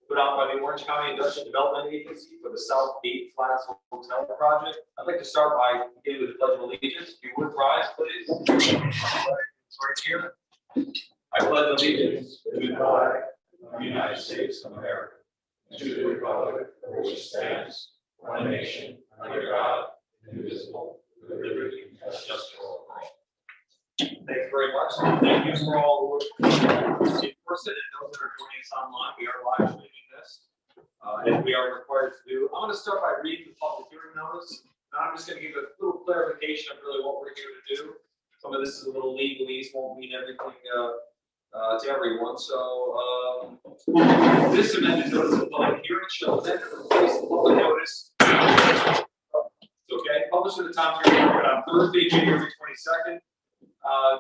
put out by the Orange County Industrial Development Agency for the South Gate Flats Hotel project. I'd like to start by beginning with the Pledge of Allegiance. If you would rise, please. Right here. I pledge allegiance to the flag of the United States of America, and to the republic for which stands one nation under God, indivisible, with liberty and justice for all. Thank you very much. Thank you for all who are in person and those that are joining us online. We are live streaming this, as we are required to do. I'm going to start by reading the public hearing notice. Now I'm just going to give a little clarification of really what we're here to do. Some of this is a little legalese, won't mean everything to everyone. So this amended notice of public hearing shall then replace the public notice. Okay, published in the Times Herald on Thursday, January 22nd.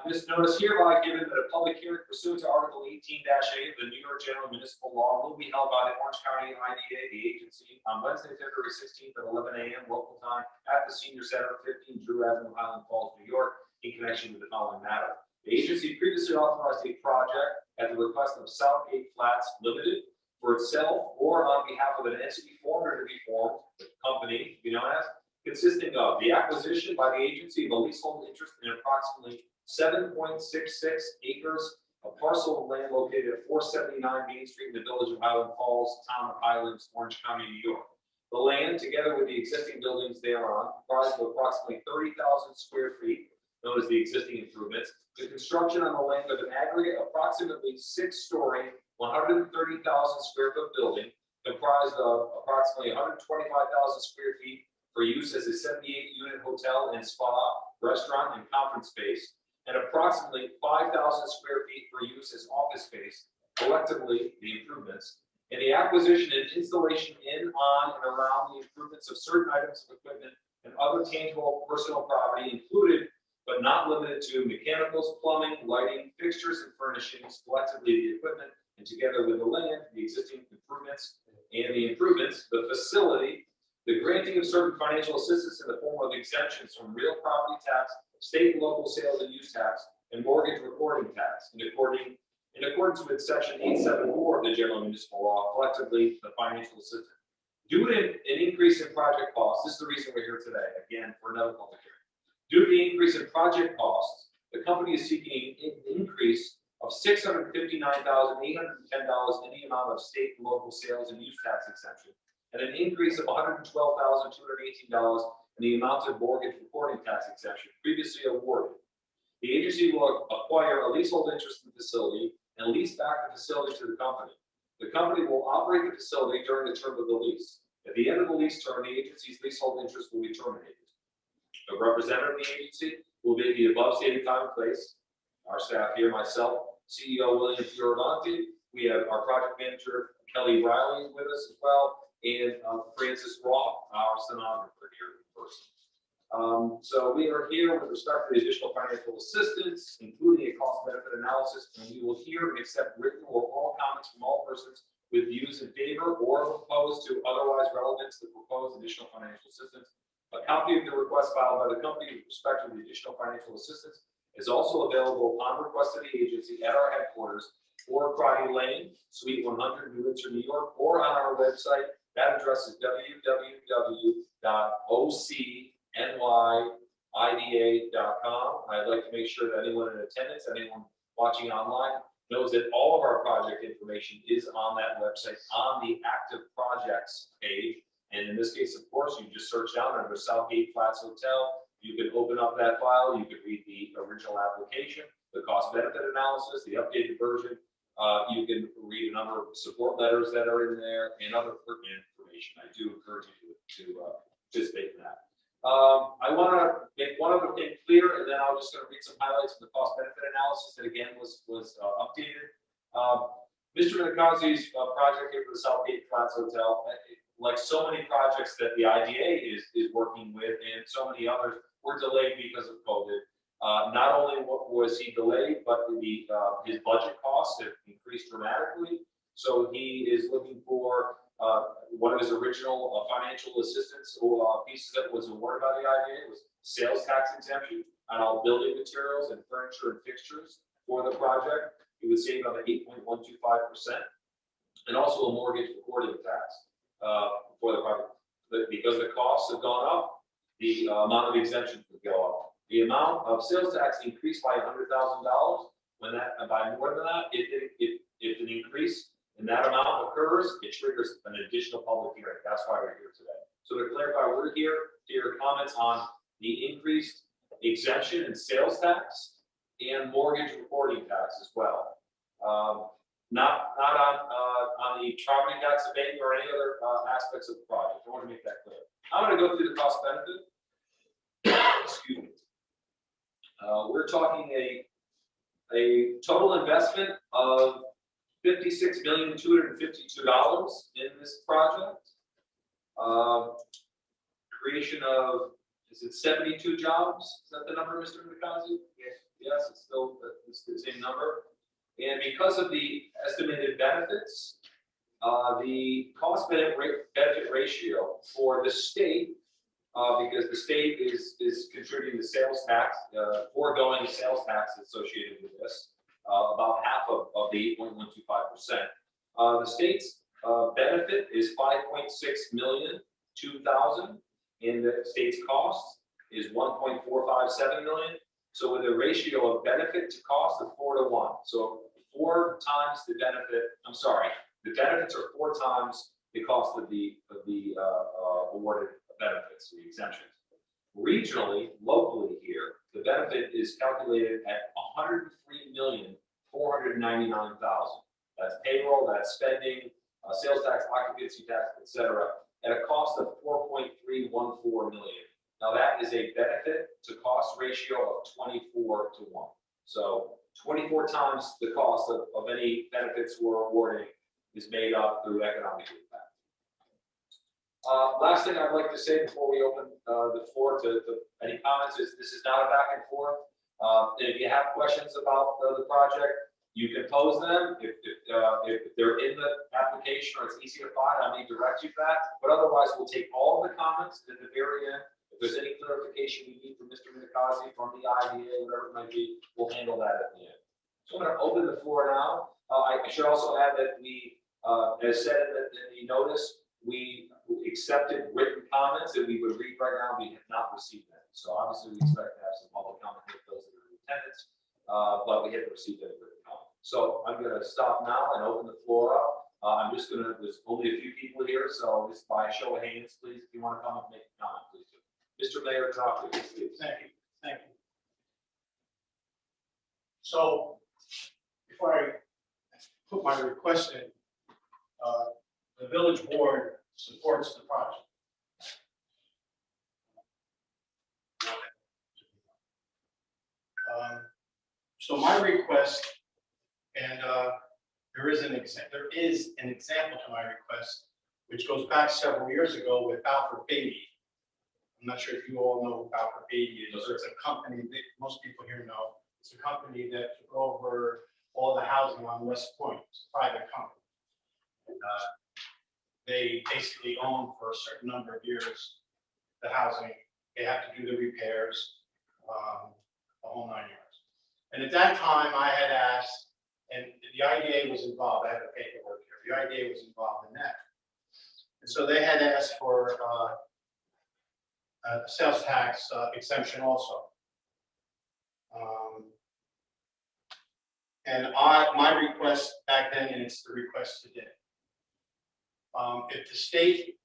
This notice hereby given that a public hearing pursuant to Article 18-A of the New York General Municipal Law will be held by the Orange County IDA, the agency, on Wednesday, February 16th at 11 a.m. local time at the Senior Center, 15 Drew Avenue, Highland Falls, New York, in connection with the following matter. The agency previously authorized a project at the request of Southgate Flats Limited for itself or on behalf of an entity formed or to be formed, the company, to be known as, consisting of the acquisition by the agency of a leasehold interest in approximately 7.66 acres of parcel of land located at 479 Main Street in the village of Highland Falls, town of Highlands, Orange County, New York. The land, together with the existing buildings thereon, comprised of approximately 30,000 square feet, known as the existing improvements. The construction on the land of an aggregate approximately 6-story, 130,000 square foot building, comprised of approximately 125,000 square feet for use as a 78-unit hotel and spa, restaurant, and conference space, and approximately 5,000 square feet for use as office space, collectively the improvements, and the acquisition and installation in, on, and around the improvements of certain items of equipment and other tangible personal property included, but not limited to, mechanicals, plumbing, lighting, fixtures, and furnishings, collectively the equipment, and together with the land, the existing improvements, and the improvements, the facility, the granting of certain financial assistance in the form of exemptions from real property tax, state and local sales and use tax, and mortgage recording tax, in accordance with Section 874 of the General Municipal Law, collectively the financial assistance. Due to an increase in project costs, this is the reason we're here today, again, for another public hearing. Due to the increase in project costs, the company is seeking an increase of $659,810 in the amount of state and local sales and use tax exemption, and an increase of $112,218 in the amount of mortgage recording tax exemption previously awarded. The agency will acquire a leasehold interest in the facility and lease back the facility to the company. The company will operate the facility during the term of the lease. At the end of the lease term, the agency's leasehold interest will be terminated. A representative of the agency will be at the above stated time and place. Our staff here, myself, CEO William Fioravanti, we have our project manager Kelly Riley with us as well, and Francis Roth, our stenographer here in person. So we are here with respect to the additional financial assistance, including a cost-benefit analysis, and we will hear and accept written or oral comments from all persons with views in favor or opposed to otherwise relevant to the proposed additional financial assistance. A copy of the request filed by the company with respect to the additional financial assistance is also available upon request of the agency at our headquarters, 4 Crotty Lane, Suite 100, New Windsor, New York, or on our website. That address is www.ocnyida.com. I'd like to make sure that anyone in attendance, anyone watching online, knows that all of our project information is on that website on the active projects page. And in this case, of course, you just search down under Southgate Flats Hotel. You can open up that file. You can read the original application, the cost benefit analysis, the updated version. You can read a number of support letters that are in there and other pertinent information. I do encourage you to participate in that. I want to make one other thing clear, and then I'm just going to read some highlights of the cost benefit analysis that again was updated. Mr. Minikazi's project here for the Southgate Flats Hotel, like so many projects that the IDA is working with, and so many others, were delayed because of COVID. Not only was he delayed, but his budget costs have increased dramatically. So he is looking for one of his original financial assistance pieces that was awarded by the IDA was sales tax exemption on all building materials and furniture and fixtures for the project. He would save about 8.125%. and also a mortgage recording tax for the project. Because the costs have gone up, the amount of exemptions would go up. The amount of sales tax increased by $100,000. When that, by more than that, if an increase in that amount occurs, it triggers an additional public hearing. That's why we're here today. So to clarify, we're here to hear comments on the increased exemption in sales tax and mortgage recording tax as well. Not on the property tax abatement or any other aspects of the project. I want to make that clear. I'm going to go through the cost benefit. Excuse me. We're talking a total investment of $56,252 in this project. Creation of, is it 72 jobs? Is that the number, Mr. Mikazi? Yes. Yes, it's still the same number. And because of the estimated benefits, the cost benefit ratio for the state, because the state is contributing the sales tax, foregoing the sales tax associated with this, about half of the 8.125%. The state's benefit is $5.602,000, and the state's cost is $1.457 million. So with a ratio of benefit to cost of 4 to 1. So 4 times the benefit. I'm sorry, the benefits are 4 times the cost of the awarded benefits, the exemptions. Regionally, locally here, the benefit is calculated at $103,499,000. That's payroll, that's spending, sales tax, occupancy tax, etc., at a cost of $4.314 million. Now that is a benefit to cost ratio of 24 to 1. So 24 times the cost of any benefits we're awarding is made up through economic impact. Last thing I'd like to say before we open the floor to any comments is this is not a back and forth. If you have questions about the project, you can pose them. If they're in the application or it's easy to find, I may direct you to that. But otherwise, we'll take all the comments at the very end. If there's any clarification we need from Mr. Mikazi, from the IDA, whatever it might be, we'll handle that at the end. So I'm going to open the floor now. I should also add that we, as said in the notice, we accepted written comments that we would read right now. We have not received them. So obviously we expect to have some public comment with those that are in attendance, but we haven't received any written comment. So I'm going to stop now and open the floor up. I'm just going to, there's only a few people here, so just by show of hands, please, if you want to come and make a comment, please do. Mr. Mayor, talk to you, please. Thank you. Thank you. So before I put my request in, the village board supports the project. So my request, and there is an example to my request, which goes back several years ago with Balfour Beatty. I'm not sure if you all know who Balfour Beatty is. It's a company that most people here know. It's a company that took over all the housing on West Point. It's a private company. And, they basically own for a certain number of years the housing. They have to do the repairs, the whole 9 yards. And at that time, I had asked, and the IDA was involved. I have the paperwork here. The IDA was involved in that. And so they had asked for a sales tax exemption also. And my request back then, and it's the request today. If the state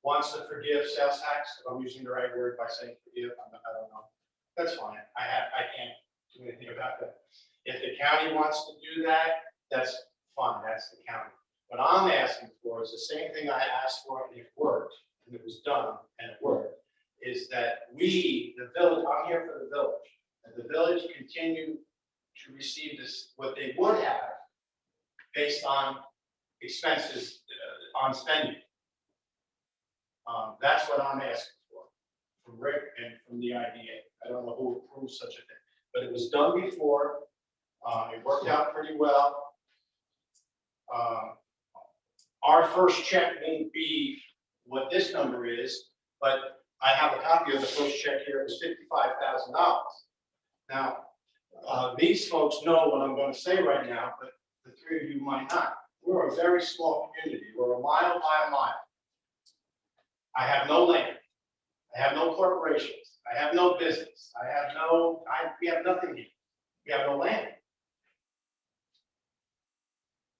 wants to forgive sales tax, if I'm using the right word by saying forgive, I don't know. That's fine. I can't do anything about that. If the county wants to do that, that's fine. That's the county. What I'm asking for is the same thing I asked for, and it worked, and it was done, and it worked, is that we, the village, I'm here for the village, that the village continue to receive this, what they would have based on expenses on spending. That's what I'm asking for from Rick and from the IDA. I don't know who approved such a thing, but it was done before. It worked out pretty well. Our first check won't be what this number is, but I have a copy of the first check here. It was $55,000. Now, these folks know what I'm going to say right now, but the three of you might not. we're a very small community. We're a mile by a mile. I have no land. I have no corporations. I have no business. We have nothing here. We have no land.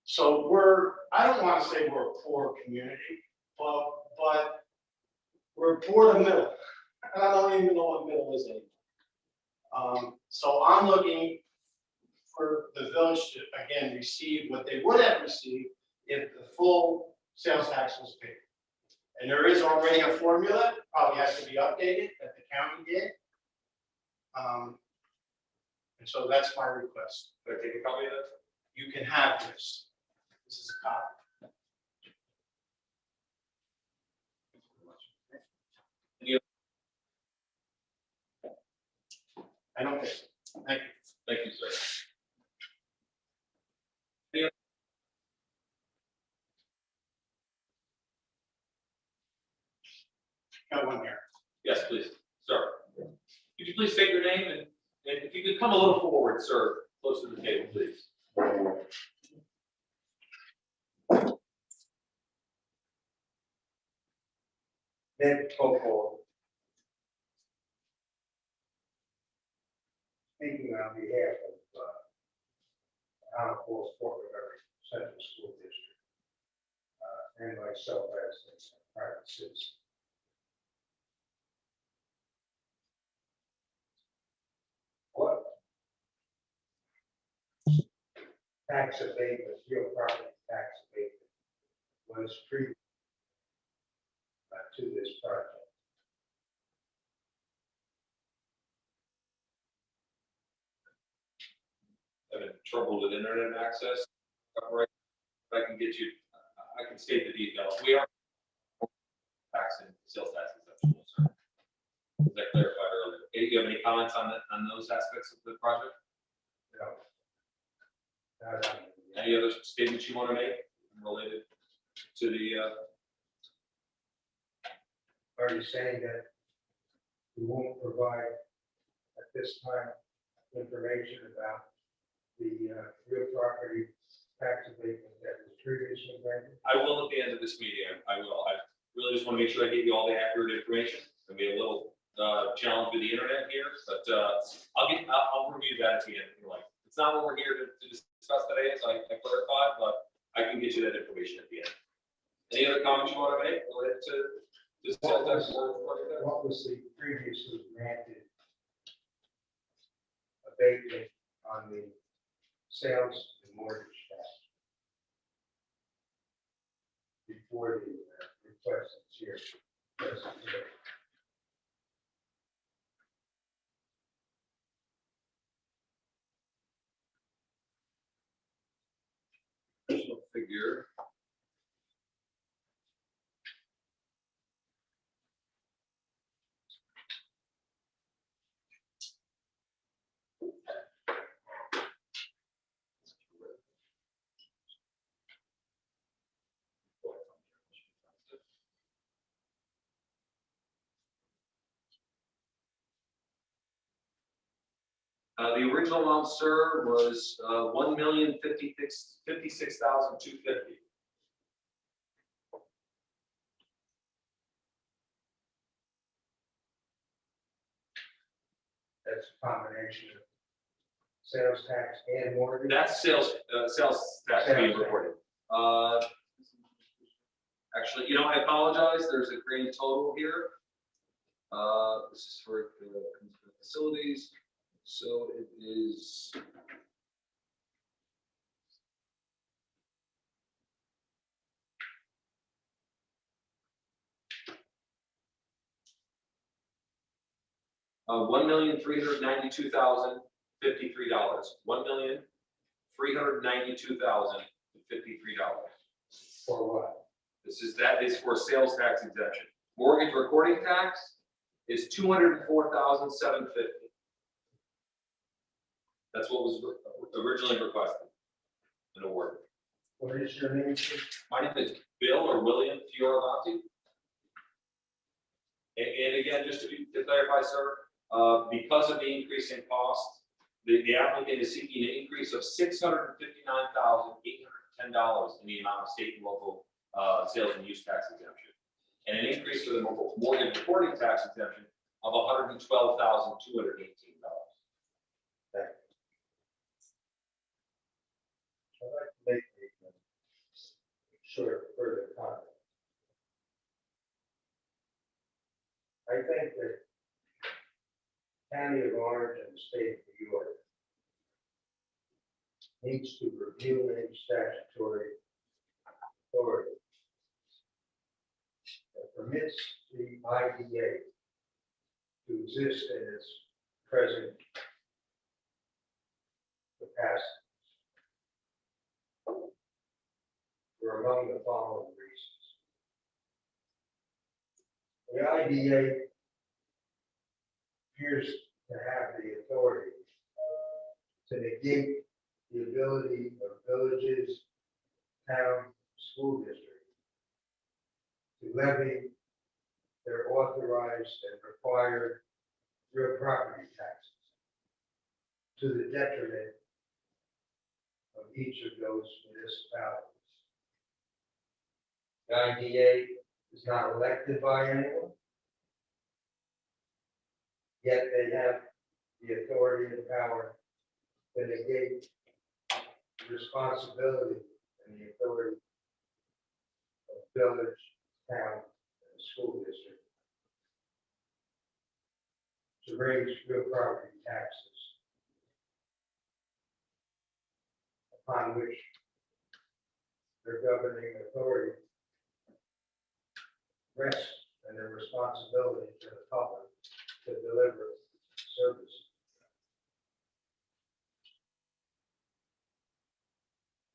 So I don't want to say we're a poor community, but we're poor to middle. And I don't even know what middle is anymore. So I'm looking for the village to, again, receive what they would have received if the full sales tax was paid. And there is already a formula, probably has to be updated, that the county did. And so that's my request. Can I take a copy of that? You can have this. This is a copy. I don't think so. Thank you. Thank you, sir. Got one here. Yes, please, sir. Could you please state your name and if you could come a little forward, sir, close to the table, please. Ned Coco. Speaking on behalf of Falls Corporate Central School District, and myself as a private citizen. What tax abatement, real property tax abatement was previous to this project? Having trouble with internet access. Right. I can get you, I can state the details. We are taxing sales tax exemption, sir. Is that clarified earlier? Do you have any comments on that, on those aspects of the project? No. Any other statements you want to make related to the, Are you saying that you won't provide at this time information about the real property tax abatement that was previously granted? I will at the end of this meeting, I will. I really just want to make sure I give you all the accurate information. There'll be a little challenge with the internet here, but I'll review that at the end if you like. It's not what we're here to discuss today, as I clarified, but I can get you that information at the end. Any other comments you want to make related to this? What was the previously granted abatement on the sales and mortgage tax before the request is here? Figure. The original amount, sir, was $1,056,250. That's a combination of sales tax and mortgage? That's sales tax being Sales tax. reported. Actually, I apologize. There's a grand total here. This is for the facilities. So it is. $1,392,053. $1,392,053. For what? That is for sales tax exemption. Mortgage recording tax is $204,750. That's what was originally requested and awarded. What is your name? My name is Bill or William Fioravanti. And again, just to clarify, sir, because of the increase in cost, the applicant is seeking an increase of $659,810 $10 in the amount of state and local sales and use tax exemption, and an increase for the mortgage reporting tax exemption of $112,218. I'd like to make a short further comment. I think that County of Orange and the State of New York needs to review any statutory authority that permits the IDA to exist in its present capacity for among the following reasons. The IDA appears to have the authority to negate the ability of villages, town, school districts to levy their authorized and required real property taxes to the detriment of each of those municipalities. The IDA is not elected by anyone, yet they have the authority and power to negate the responsibility and the authority of village, town, and school district to raise real property taxes upon which their governing authority rests and their responsibility to the public to deliver service.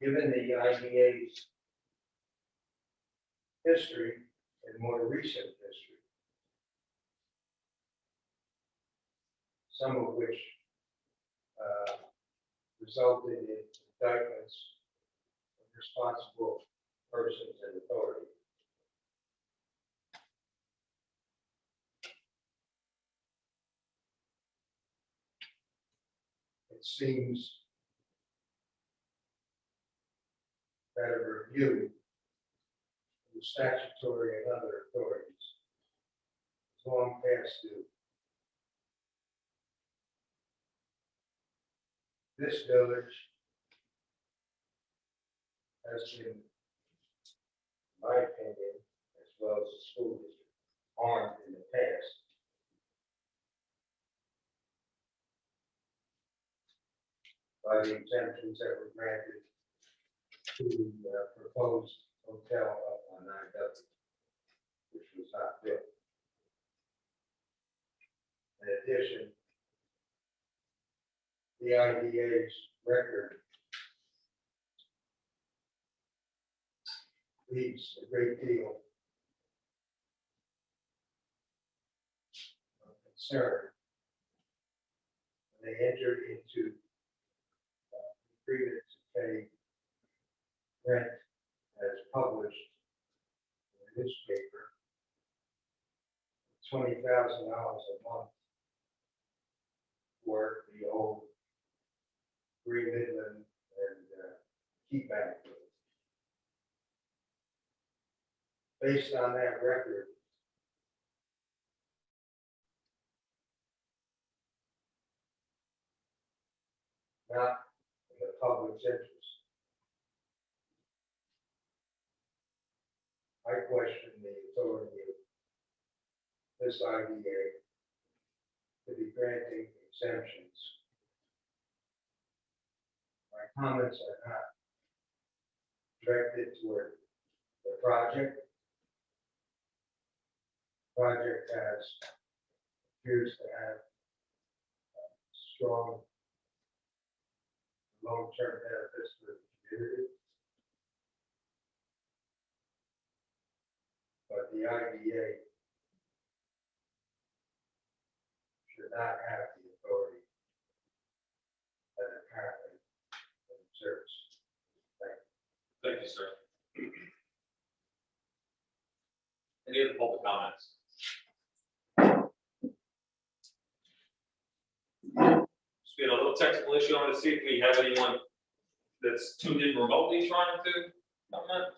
Given the IDA's history and more recent history, some of which resulted in indictments of responsible persons and authority, it seems that a review of the statutory and other authorities is long past due. This village has been, in my opinion, as well as the school district, armed in the past by the exemptions that were granted to the proposed hotel up on 9W, which was not built. In addition, the IDA's record leaves a great deal of concern. When they entered into agreement to pay rent as published in the newspaper, $20,000 a month for the old Green Midland and Key Bank. Based on that record, not in the public's interest, I question the authority of this IDA to be granting exemptions. My comments are not directed toward the project. The project appears to have strong long-term benefits for the community. But the IDA should not have the authority that it currently exerts. Thank you, sir. Any other public comments? Just being a little technical issue, I want to see if we have anyone that's tuned in remotely trying to comment?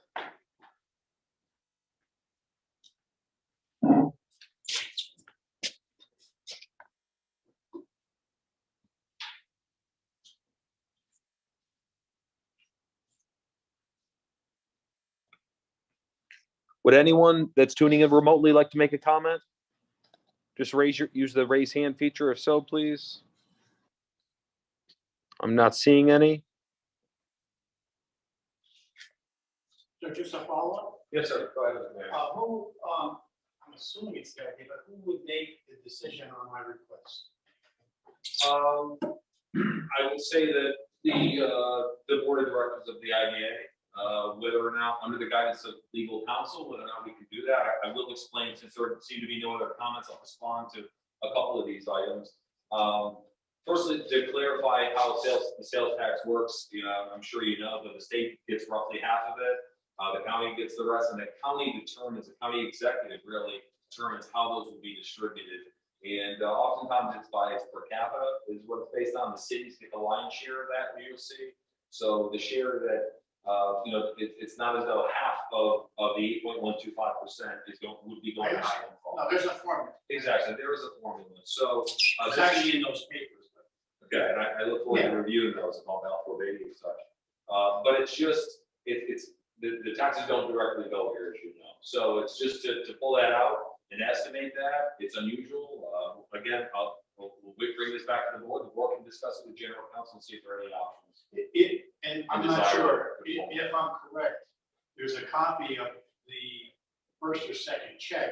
Would anyone that's tuning in remotely like to make a comment? Just use the raise hand feature if so, please. I'm not seeing any. So just a follow-up, Yes, sir. Go ahead, Mayor. I'm assuming it's there, but who would make the decision on my request? I would say that the board of directors of the IDA, whether or not under the guidance of legal counsel, whether or not we can do that, I will explain, since there seem to be no other comments, I'll respond to a couple of these items. Firstly, to clarify how the sales tax works, I'm sure you know that the state gets roughly half of it. The county gets the rest, and the county determines, the county executive really determines how those will be distributed. And oftentimes it's by per capita is what it's based on. The cities get the lion's share of that, you'll see. So the share that, it's not as though half of the 8.125% would be going to Idaho. No, there's a formula. Exactly, there is a formula. So It's actually in those papers. okay, and I look forward to reviewing those about Alpha Beta and such. But it's just, the taxes don't directly go here, as you know. So it's just to pull that out and estimate that. It's unusual. Again, we'll bring this back to the board. The board can discuss it with general counsel and see if there are any options. And I'm not sure if I'm correct, there's a copy of the first or second check,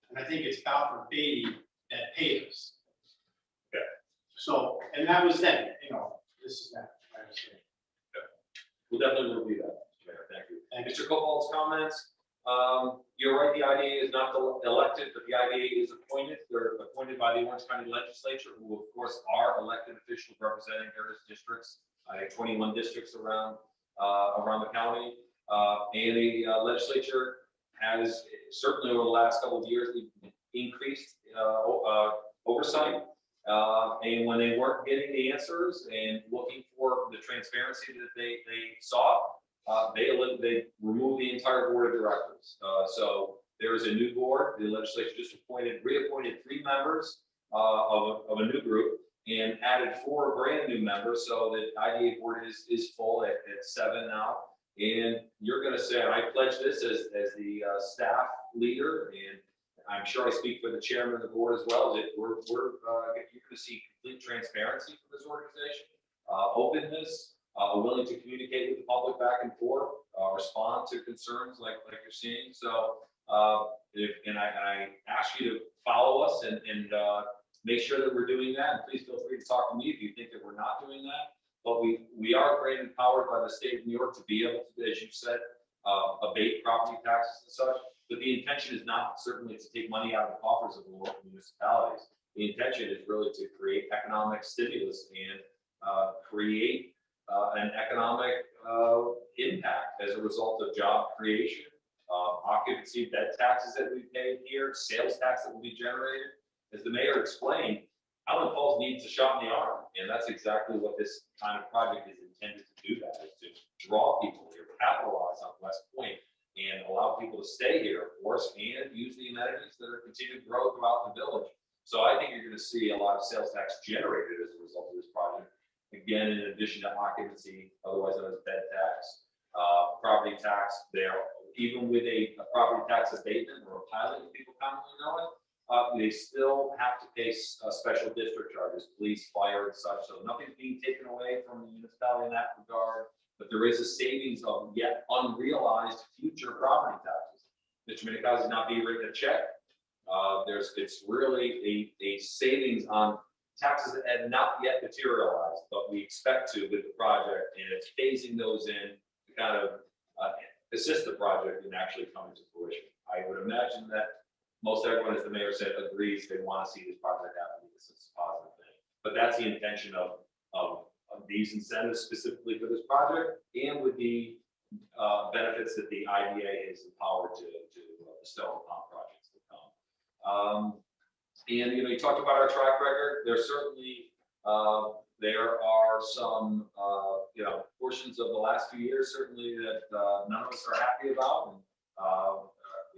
and I think it's Alfred Beatty that paid us. Okay. So, and that was then, this is that. I understand. Okay. We'll definitely review that, Mr. Mayor. Thank you. Thank you. Mr. Cobalt's comments. You're right, the IDA is not elected, but the IDA is appointed. They're appointed by the Orange County Legislature, who of course are elected officials representing various districts. I have 21 districts around the county. And the legislature has certainly over the last couple of years increased oversight. And when they weren't getting the answers and looking for the transparency that they saw, they removed the entire board of directors. So there is a new board. The legislature just reappointed 3 members of a new group and added 4 brand new members. So the IDA board is full at 7 now. And you're going to say, I pledge this as the staff leader, and I'm sure I speak for the chairman of the board as well, that you're going to see complete transparency for this organization, openness, willing to communicate with the public back and forth, respond to concerns like you're seeing. So, I ask you to follow us and make sure that we're doing that. And please feel free to talk to me if you think that we're not doing that. But we are granted power by the state of New York to be able to, as you said, abate property taxes and such. But the intention is not certainly to take money out of the coffers of the local municipalities. The intention is really to create economic stimulus and create an economic impact as a result of job creation, occupancy, bed taxes that we pay here, sales tax that will be generated. As the mayor explained, Island Falls needs a shot in the arm, and that's exactly what this kind of project is intended to do. That is to draw people here, capitalize on West Point, and allow people to stay here, of course, and use the amenities that are continuing to grow throughout the village. So I think you're going to see a lot of sales tax generated as a result of this project. Again, in addition to occupancy, otherwise known as bed tax, property tax, there, even with a property tax abatement or a pilot, as people commonly know it, they still have to pay special district charges, police, fire, and such. So nothing's being taken away from the municipality in that regard, but there is a savings of yet unrealized future property taxes. Mr. Minikaz is not being written a check. It's really a savings on taxes that have not yet materialized, but we expect to with the project, and it's phasing those in to kind of assist the project in actually coming to fruition. I would imagine that most everyone, as the mayor said, agrees they want to see this project happen because it's a positive thing. But that's the intention of these incentives specifically for this project, and with the benefits that the IDA is empowered to bestow upon projects that come. And you talked about our track record. There's certainly There are some, portions of the last few years certainly that none of us are happy about. And,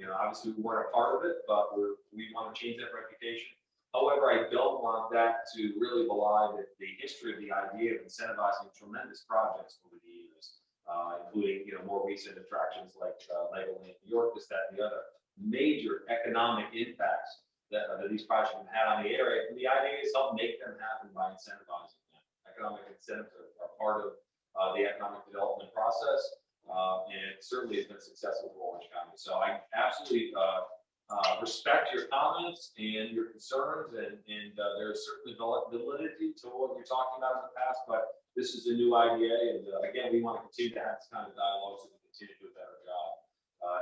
obviously we weren't a part of it, but we want to change that reputation. However, I don't want that to really belie the history of the idea of incentivizing tremendous projects over the years, including, more recent attractions like Legoland New York, this, that, and the other major economic impacts that these projects have had on the area. And the idea is help make them happen by incentivizing them. Economic incentives are part of the economic development process, and it certainly has been successful for Orange County. So I absolutely respect your comments and your concerns, and there's certainly validity to what you're talking about in the past, but this is a new idea, and again, we want to continue to have this kind of dialogue so we continue to do a better job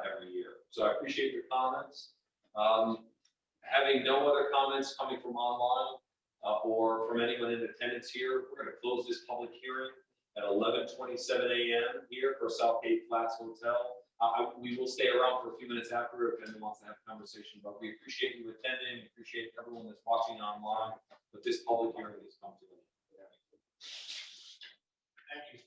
every year. So I appreciate your comments. Having no other comments coming from online or from anyone in attendance here, we're going to close this public hearing at 11:27 a.m. here for South Cape Flats Hotel. We will stay around for a few minutes after if anyone wants to have a conversation, but we appreciate you attending, appreciate everyone that's watching online, but this public hearing has come to an end. Thank you.